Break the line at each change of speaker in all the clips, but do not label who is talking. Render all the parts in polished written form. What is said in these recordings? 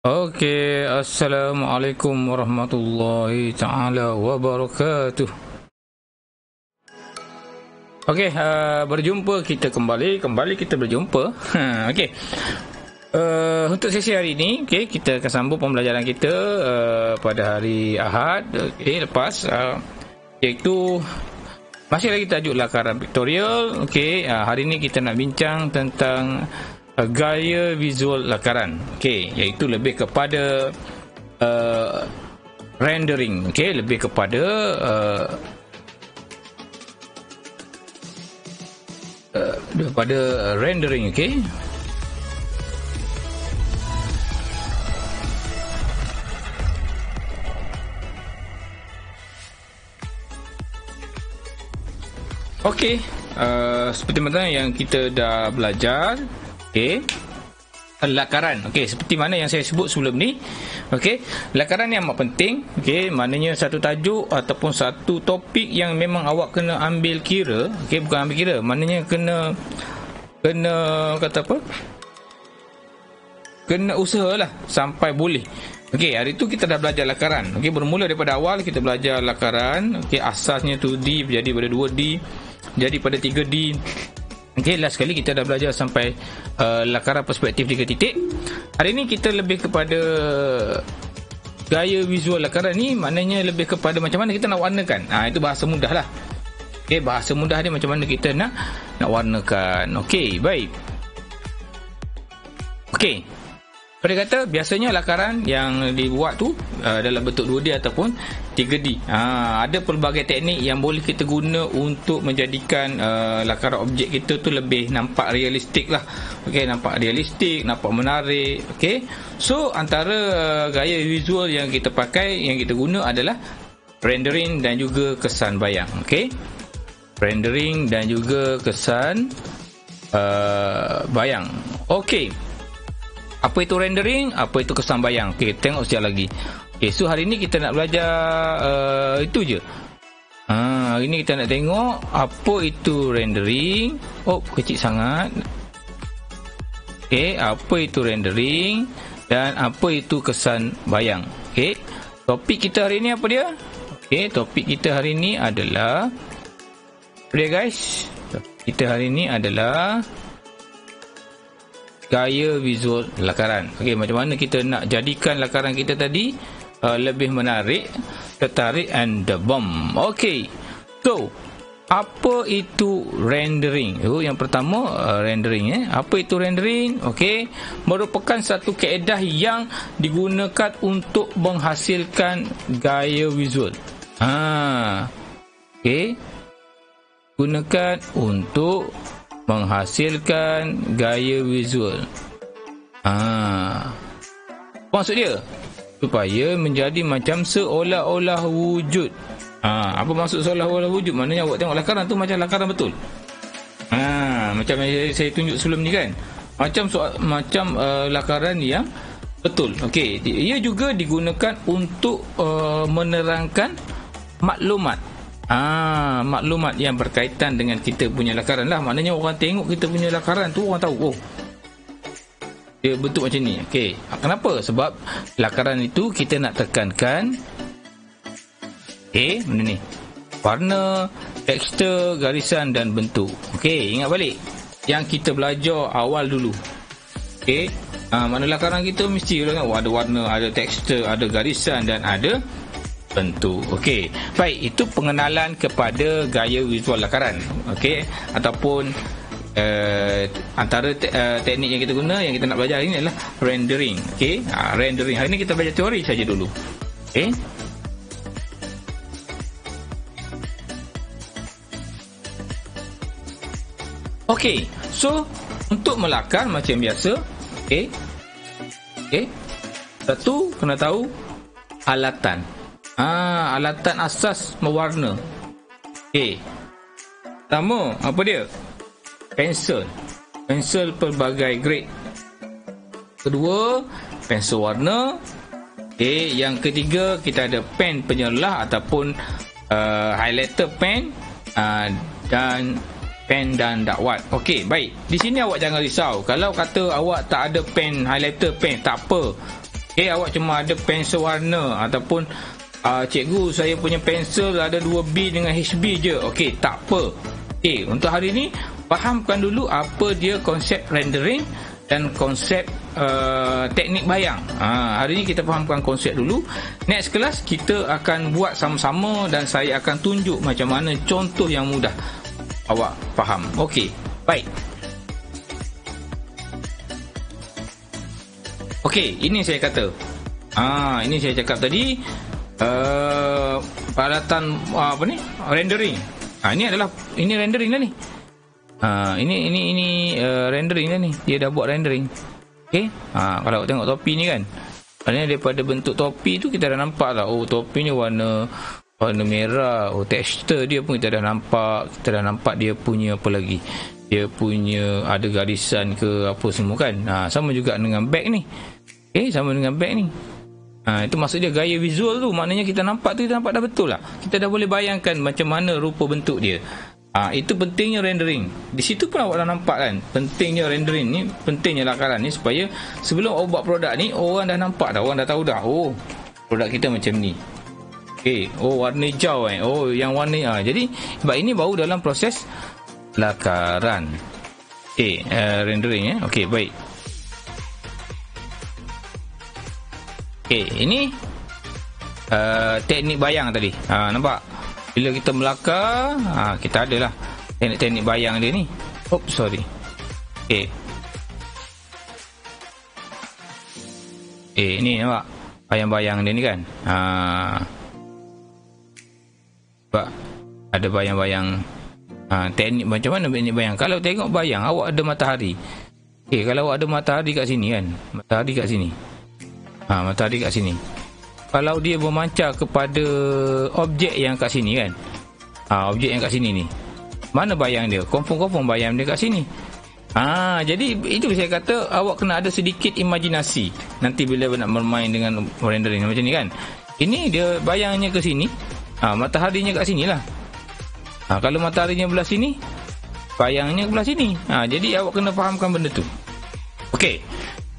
Okey, Assalamualaikum warahmatullahi taala wabarakatuh. Okey, berjumpa kita kembali kita berjumpa. Okey. Untuk sesi hari ini, okey, kita akan sambung pembelajaran kita pada hari Ahad, okey, lepas iaitu masih lagi tajuk lakaran pictorial. Okey, hari ini kita nak bincang tentang gaya visual lakaran. Okey, iaitu lebih kepada rendering. Okey, lebih kepada daripada rendering. Okey. Okey, seperti mana yang kita dah belajar, okey, lakaran. Okey, seperti mana yang saya sebut sebelum ni. Okey, lakaran ni amat penting. Okey, maknanya satu tajuk ataupun satu topik yang memang awak kena ambil kira. Okey, bukan ambil kira, maknanya kena kata apa? Kena usahalah sampai boleh. Okey, hari tu kita dah belajar lakaran. Okey, bermula daripada awal kita belajar lakaran. Okey, asasnya 2D jadi pada 2D, jadi pada 3D. Okey, last sekali kita dah belajar sampai lakaran perspektif 3 titik. Hari ni kita lebih kepada gaya visual lakaran ni, maknanya lebih kepada macam mana kita nak warnakan. Itu bahasa mudah lah. Okey, bahasa mudah dia macam mana kita nak warnakan. Okey, baik. Okey. Pada kata biasanya lakaran yang dibuat tu dalam bentuk 2D ataupun 3D. Ada pelbagai teknik yang boleh kita guna untuk menjadikan lakaran objek kita tu lebih nampak realistik lah. Okey, nampak realistik, nampak menarik. Okey. So antara gaya visual yang kita pakai, yang kita guna adalah rendering dan juga kesan bayang. Okey. Rendering dan juga kesan bayang. Okey. Apa itu rendering? Apa itu kesan bayang? Okey, tengok sekejap lagi. Okey, so hari ni kita nak belajar itu je. Hari ni kita nak tengok apa itu rendering. Oh, kecil sangat. Okey, apa itu rendering dan apa itu kesan bayang. Okey, topik kita hari ni apa dia? Okey, topik kita hari ni adalah apa dia, guys? Topik kita hari ni adalah gaya visual lakaran. Okey, macam mana kita nak jadikan lakaran kita tadi lebih menarik, tertarik and the bomb. Okey. So, apa itu rendering? Yang pertama rendering. Apa itu rendering? Okey, merupakan satu kaedah yang digunakan untuk menghasilkan gaya visual. Okey. Gunakan untuk menghasilkan gaya visual. Maksud dia supaya menjadi macam seolah-olah wujud. Apa maksud seolah-olah wujud? Maknanya awak tengok lakaran tu macam lakaran betul. Macam yang saya tunjuk sebelum ni kan, macam lakaran yang betul. Okey, ia juga digunakan untuk menerangkan maklumat. Maklumat yang berkaitan dengan kita punya lakaran lah. Maknanya orang tengok kita punya lakaran tu, orang tahu, oh, dia bentuk macam ni. Okey, kenapa? Sebab lakaran itu kita nak tekankan benda ni, warna, tekstur, garisan dan bentuk. Okey, ingat balik yang kita belajar awal dulu. Okey, mana lakaran kita mesti ada warna, ada tekstur, ada garisan dan ada bentuk. Okey, baik, itu pengenalan kepada gaya visual lakaran. Okey, ataupun antara teknik yang kita guna, yang kita nak belajar hari ini adalah rendering. Okey, rendering. Hari ini kita belajar teori saja dulu. Okey. Okey, so untuk melakar macam biasa, okey. Okey. Satu, kena tahu alatan. Alatan asas mewarna. Okey. Pertama, apa dia? Pensel. Pensel pelbagai grade. Kedua, pensel warna. Okey, yang ketiga kita ada pen penyerlah ataupun highlighter pen dan pen dan dakwat. Okey, baik. Di sini awak jangan risau. Kalau kata awak tak ada pen highlighter pen, tak apa. Okey, awak cuma ada pensel warna ataupun cikgu saya punya pensel ada 2B dengan HB je. Okey, tak apa. Okey, untuk hari ni fahamkan dulu apa dia konsep rendering dan konsep teknik bayang. Hari ni kita fahamkan konsep dulu. Next kelas kita akan buat sama-sama dan saya akan tunjuk macam mana contoh yang mudah awak faham. Okey, baik. Okey, ini saya kata. Ini saya cakap tadi peralatan apa ni? Rendering. Ini rendering dah ni. Ini rendering dah ni. Dia dah buat rendering. Okey. Kalau awak tengok topi ni kan. Maknanya daripada bentuk topi tu kita dah nampak lah. Oh, topinya warna merah. Oh, tekstur dia pun kita dah nampak. Kita dah nampak dia punya apa lagi? Dia punya ada garisan ke apa semua kan. Sama juga dengan bag ni. Okey, sama dengan bag ni. Itu maksud dia gaya visual tu. Maknanya kita nampak tu, kita nampak dah betul lah. Kita dah boleh bayangkan macam mana rupa bentuk dia. Itu pentingnya rendering. Di situ pun awak dah nampak kan. Pentingnya rendering ni, pentingnya lakaran ni supaya sebelum awak buat produk ni, orang dah nampak dah. Orang dah tahu dah. Oh, produk kita macam ni. Okay. Oh, warna hijau kan. Oh, yang warna jadi sebab ini baru dalam proses lakaran. Okay, rendering Okay, baik. Okay, ini teknik bayang tadi. Nampak? Bila kita melakar, kita adalah teknik bayang dia ni. Oops, sorry. Okay. Ni nampak? Bayang-bayang dia ni kan? Sebab ada bayang-bayang. Teknik macam mana teknik bayang? Kalau tengok bayang, awak ada matahari. Okay, kalau awak ada matahari kat sini kan? Matahari kat sini. Matahari kat sini. Kalau dia memancar kepada objek yang kat sini kan, objek yang kat sini ni, mana bayang dia? Confirm bayang dia kat sini. Jadi itu saya kata awak kena ada sedikit imajinasi nanti bila nak bermain dengan rendering macam ni kan. Ini dia bayangnya ke sini, mataharinya kat sini lah. Kalau mataharinya belah sini, bayangnya belah sini. Jadi awak kena fahamkan benda tu. Okey,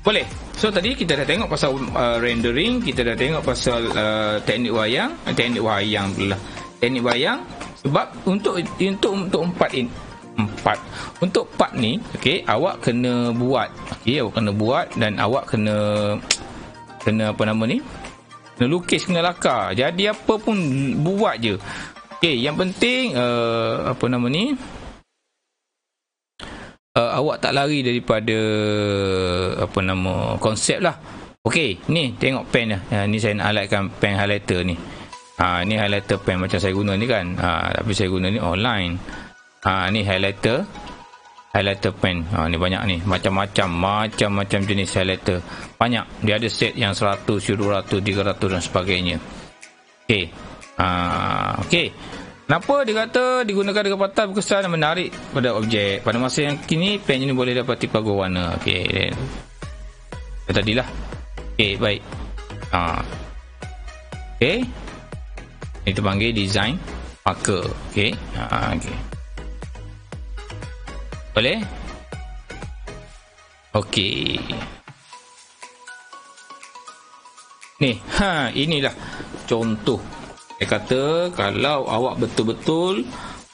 boleh. So tadi kita dah tengok pasal rendering, kita dah tengok pasal teknik wayang pula. Teknik bayang sebab untuk untuk part ni, okey, awak kena buat. Okey, awak kena buat dan awak kena apa nama ni? Kena lukis, kena lakar. Jadi apa pun buat je. Okey, yang penting apa nama ni? Awak tak lari daripada apa nama konsep lah. Okey, ni tengok pen dah. Ni saya nak highlightkan pen highlighter ni. Ni highlighter pen macam saya guna ni kan. Tapi saya guna ni online. Ni highlighter pen. Ni banyak ni, macam-macam jenis highlighter. Banyak. Dia ada set yang 100, 200, 300 dan sebagainya. Okey. Okey. Kenapa dia kata digunakan dengan patah berkesan dan menarik pada objek? Pada masa yang kini, pen ini boleh dapati pagar warna. Okey. Tadilah. Okey, baik. Okey. Itu panggil design marker. Okey. Okey. Boleh? Okey. Ni, inilah contoh. Saya kata kalau awak betul-betul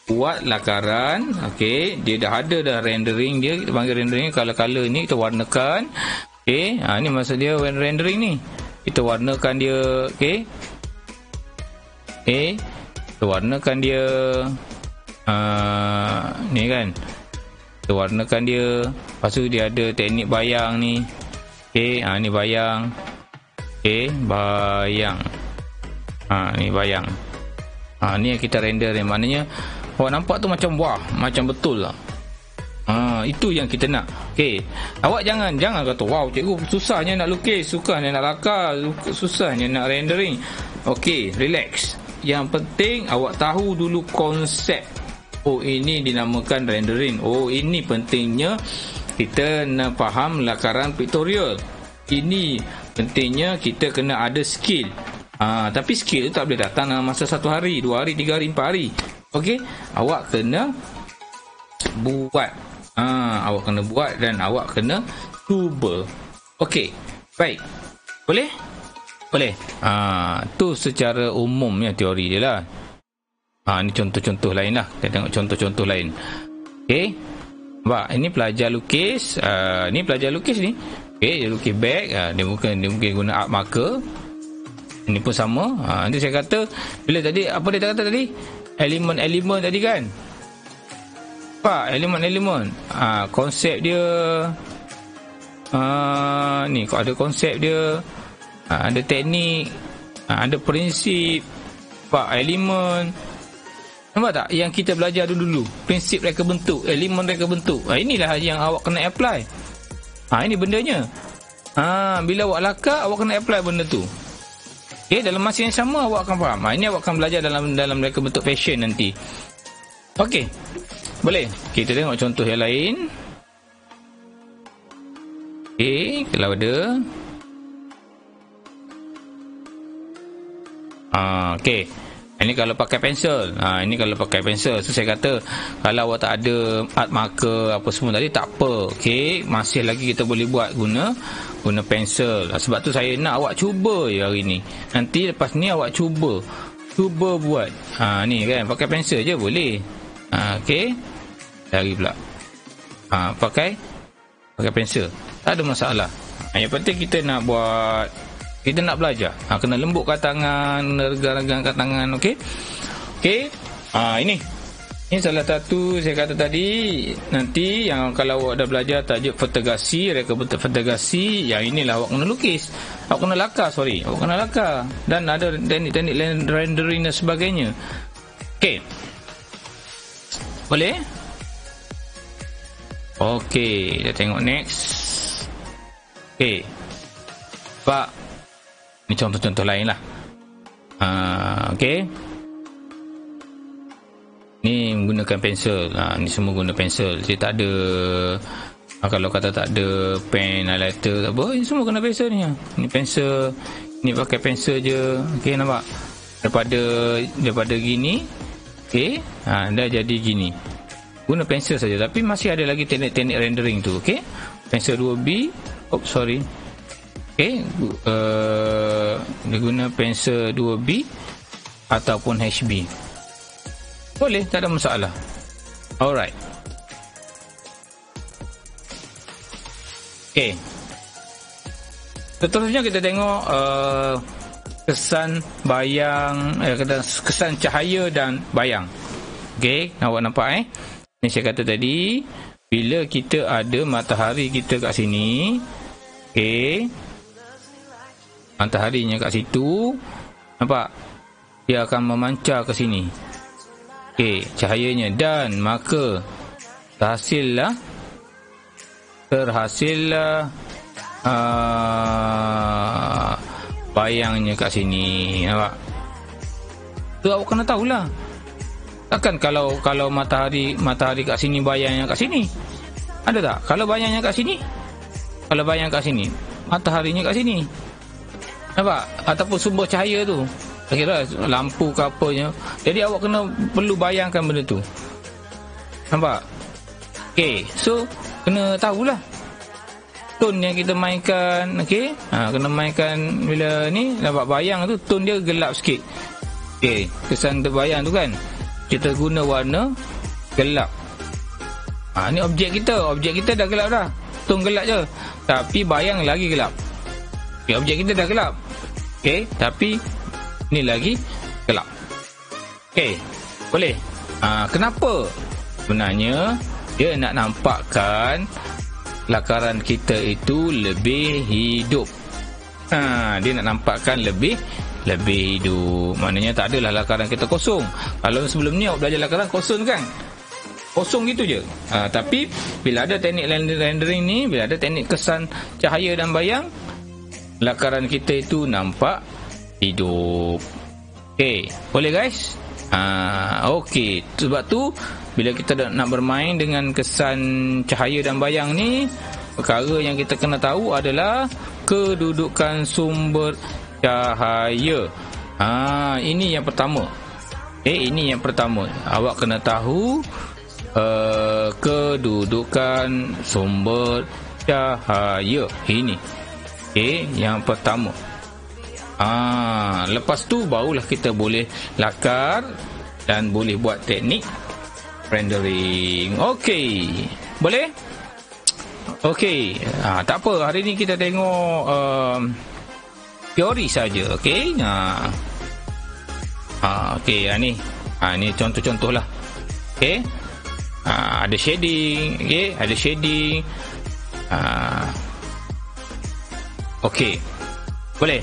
buat lakaran, okey, dia dah ada dah rendering dia, kita panggil rendering. Kalau color ni kita warnakan. Okey, ni maksud dia rendering ni. Kita warnakan dia, okey. Kita warnakan dia ni kan. Kita warnakan dia. Lepas tu dia ada teknik bayang ni. Okey, ni bayang. Okey, bayang. Ni bayang. Ni yang kita render ni. Maknanya awak nampak tu macam wah, macam betul lah. Itu yang kita nak. Okey, awak jangan kata wow cikgu susahnya nak lukis, susahnya nak lakar, susahnya nak rendering. Okey, relax. Yang penting awak tahu dulu konsep. Oh, ini dinamakan rendering. Oh, ini pentingnya kita nak faham lakaran pictorial. Ini pentingnya kita kena ada skill. Tapi skill tu tak boleh datang dalam masa 1 hari, 2 hari, 3 hari, 4 hari. Okey, awak kena buat. Awak kena buat dan awak kena cuba. Okey, baik. Boleh? Boleh. Tu secara umumnya teori dia lah. Ni contoh-contoh lain lah. Kita tengok contoh-contoh lain. Okey. Nampak? Ini pelajar lukis. Ni pelajar lukis ni. Okey, dia lukis beg. Dia mungkin guna art marker. Ini pun sama. Nanti saya kata, bila tadi, apa dia kata tadi? Elemen-elemen tadi kan? Nampak? Elemen-elemen. Konsep dia. Ni ada konsep dia, ada teknik, ada prinsip, elemen. Nampak tak yang kita belajar dulu, prinsip reka bentuk, elemen reka bentuk. Inilah yang awak kena apply. Ini bendanya. Bila awak lakar, awak kena apply benda tu. Okay, dalam masa yang sama awak akan faham. Ini awak akan belajar dalam reka bentuk fashion nanti. Okey, boleh kita tengok contoh yang lain. Okey, kalau ada. Okey. Ini kalau pakai pensel. Ini kalau pakai pensel. So saya kata kalau awak tak ada art marker apa semua tadi, tak apa. Okey, masih lagi kita boleh buat guna pensel. Sebab tu saya nak awak cuba je hari ni. Nanti lepas ni awak cuba buat. Ni kan pakai pensel je boleh. Okey. Cari pula. Pakai pensel. Tak ada masalah. Yang penting kita nak buat, kita nak belajar. Kena lembutkan tangan, regang-regang kat tangan. Okey. Ini salah satu saya kata tadi. Nanti yang kalau awak dah belajar tajuk fotograsi, reka bentuk fotograsi, yang inilah awak kena lukis. Awak kena lakar. Dan ada teknik-teknik rendering dan sebagainya. Okey. Boleh? Okey, kita tengok next. Okey. Pak, ni contoh-contoh lain lah. Okey. Ni menggunakan pensel. Ni semua guna pensel. Dia tak ada, kalau kata tak ada pen, highlighter, tak apa. Ini semua guna pensel ni. Ni pensel. Ni pakai pensel je. Okey, nampak? Daripada gini. Okey. Dah jadi gini. Guna pensel saja. Tapi masih ada lagi teknik-teknik rendering tu. Okey. Pensel 2B. Sorry. Okey. Dia guna pensel 2B ataupun HB. Boleh, tak ada masalah. Alright. Okey. Seterusnya kita tengok kesan bayang, kesan cahaya dan bayang. Okey, awak nampak Ni saya kata tadi, bila kita ada matahari kita kat sini, okey, mataharinya kat situ, nampak? Dia akan memancar ke sini. Okey, cahayanya, dan maka terhasillah bayangnya kat sini, nampak? Tu awak kena tahulah. Takkan kalau matahari kat sini, bayangnya kat sini. Ada tak? Kalau bayangnya kat sini, mataharinya kat sini. Nampak? Ataupun sumber cahaya tu, kira lampu ke apanya. Jadi awak perlu bayangkan benda tu. Nampak? Okey, so kena tahulah tone yang kita mainkan. Okey, kena mainkan bila ni nampak bayang tu, tone dia gelap sikit. Okey, kesan terbayang tu kan, kita guna warna gelap. Ni objek kita dah gelap dah, tone gelap je, tapi bayang lagi gelap. Okay, objek kita dah gelap. Okey, tapi ni lagi gelap. Okey, boleh. Kenapa? Sebenarnya dia nak nampakkan lakaran kita itu lebih hidup. Dia nak nampakkan lebih hidup. Maknanya tak adalah lakaran kita kosong. Kalau sebelum ni awak belajar lakaran kosong kan, kosong gitu je. Tapi bila ada teknik rendering ni, bila ada teknik kesan cahaya dan bayang, lakaran kita itu nampak hidup. Okey, boleh guys? Okey, sebab tu bila kita nak bermain dengan kesan cahaya dan bayang ni, perkara yang kita kena tahu adalah kedudukan sumber cahaya. Ini yang pertama. Ini yang pertama. Awak kena tahu kedudukan sumber cahaya. Ini. Okey, yang pertama. Lepas tu barulah kita boleh lakar dan boleh buat teknik rendering. Okey. Boleh? Okey. Tak apa, hari ni kita tengok teori saja, okey? Okey, ni contoh-contoh lah. Okey. Ada shading, okey, ada shading. Okey. Boleh?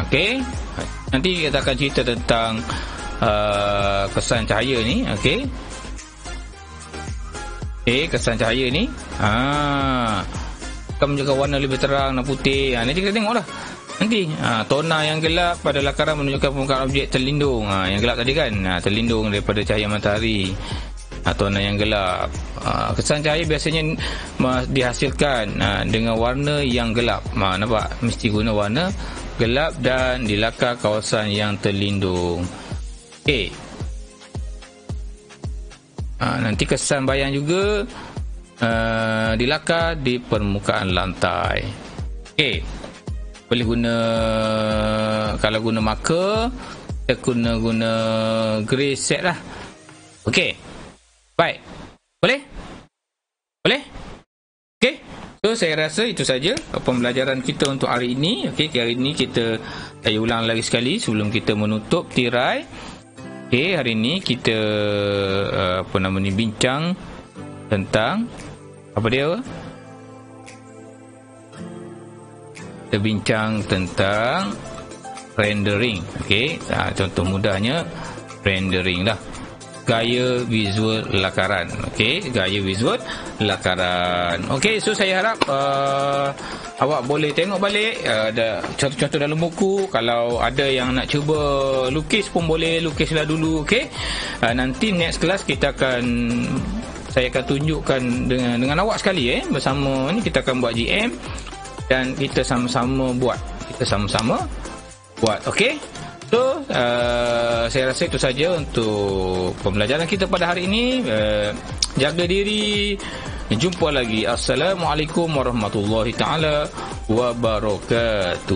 Okey. Nanti kita akan cerita tentang kesan cahaya ni, okey. Kesan cahaya ni. Akan menjaga warna lebih terang dan putih. Nanti kita tengoklah. Nanti tona yang gelap pada lakaran menunjukkan permukaan objek terlindung. Yang gelap tadi kan, terlindung daripada cahaya matahari. Tona yang gelap. Kesan cahaya biasanya dihasilkan dengan warna yang gelap. Nampak? Mesti guna warna gelap dan dilakar kawasan yang terlindung. Okey. Nanti kesan bayang juga dilakar di permukaan lantai. Okey. Boleh guna, kalau guna marker, kita guna grey set lah. Okey. Baik. Boleh? Boleh? Okey. So saya rasa itu saja pembelajaran kita untuk hari ini. Okey, hari ini saya ulang lagi sekali sebelum kita menutup tirai. Okey, hari ini kita bincang tentang apa dia? Kita bincang tentang rendering. Okey, contoh mudahnya rendering lah. Gaya visual lakaran. Okey, gaya visual lakaran. Okey, so saya harap awak boleh tengok balik ada contoh-contoh dalam buku. Kalau ada yang nak cuba lukis pun boleh, lukislah dulu. Okey, nanti next class saya akan tunjukkan dengan awak sekali bersama ni kita akan buat GM dan kita sama-sama buat. Okey. So, saya rasa itu saja untuk pembelajaran kita pada hari ini. Jaga diri. Jumpa lagi. Assalamualaikum warahmatullahi taala wabarakatuh.